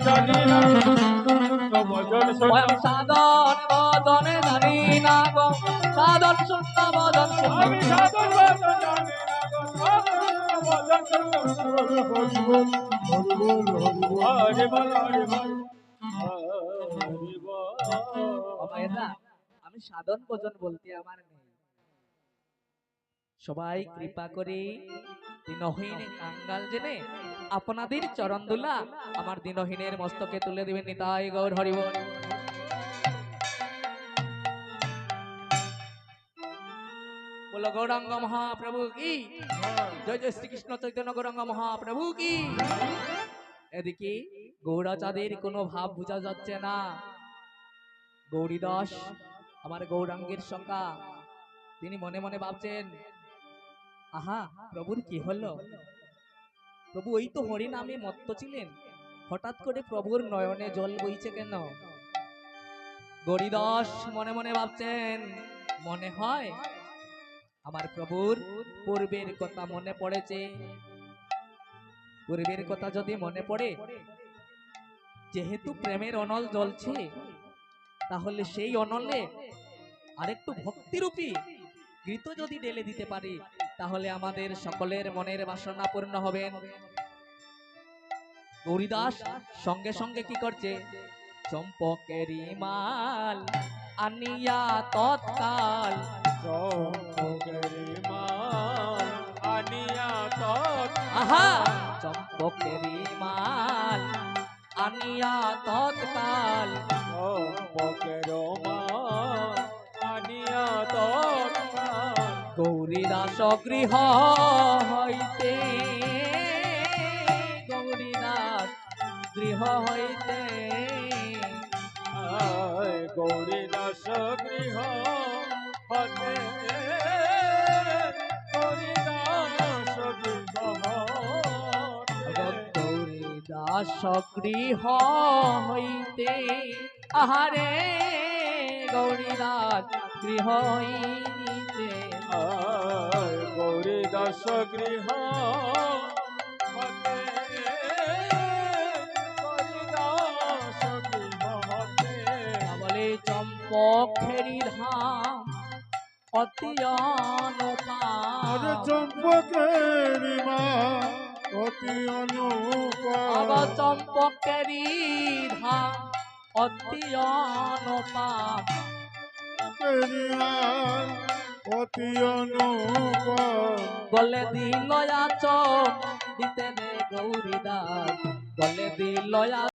জানি না ভজন স্বয়ং সাধন বদনে জানি না গো সাধন শূন্য বদন আমি সাধন ভজন জানি না গো সাধন ভজন হরি বল হরি বল হরি বল হরি বল। আমি সাধন ভজন বলতে আমার নেই। সবাই কৃপা করে দিনহীন কাঙ্গাল জেনে আপনাদের চরণ দুলা আমার দিনহীনের মস্তকে তুলে দিবেন। নিতাই গৌর হরি বল। বলো গৌরাঙ্গ মহাপ্রভু কি জয়। জয় শ্রীকৃষ্ণ চৈতন্য গৌরাঙ্গ মহাপ্রভু কি। এদিকে গৌরাচাঁদের কোনো ভাব বোঝা যাচ্ছে না। গৌরীদাস আমার গৌরাঙ্গের সখা, তিনি মনে মনে ভাবছেন আহা প্রভুর কি হলো। প্রভু ওই তো হরি নামে মত্ত ছিলেন, হঠাৎ করে প্রভুর নয়নে জল বইছে কেন। গৌরীদাস মনে মনে ভাবছেন মনে হয় আমার প্রভুর পূর্বের কথা মনে পড়েছে। পূর্বের কথা যদি মনে পড়ে, যেহেতু প্রেমের অনল জ্বলছে, তাহলে সেই অনলে আরেকটু ভক্তিরূপী ঘৃত যদি ঢেলে দিতে পারি, তাহলে আমাদের সকলের মনের বাসনা পূর্ণ হবে। গৌরীদাস সঙ্গে সঙ্গে কি করছে, চম্পকেরি মাল আনিয়া তৎকাল। চম্পকেরি মাল আনিয়া তৎকাল। আহা চম্পকেরি মাল আনিয়া তৎকাল। চম্পকের মাল আনিয়া তৎকাল। গৌরীদাস গৃহ হইতে, গৌরীদাস গৃহ হইতে, গৌরীদাস গৃহ হতে, গৌরীদাস গৃহ গৌরীদাস গৃহ হইতে, আহারে গৌরীদাস গৃহ হইতে। গৌরীদাস গৃহ হতে, গৌরীদাস গৃহ হতে। বলে চম্পকেরি ধাম অতি অনুপম। চম্পকেরি মা অতি অনুপম। চম্পকেরি ধাম অতি অনুপম। অতি অনুপম। বলে দিল আচম দিতে দে গৌরীদাস, বলে দিল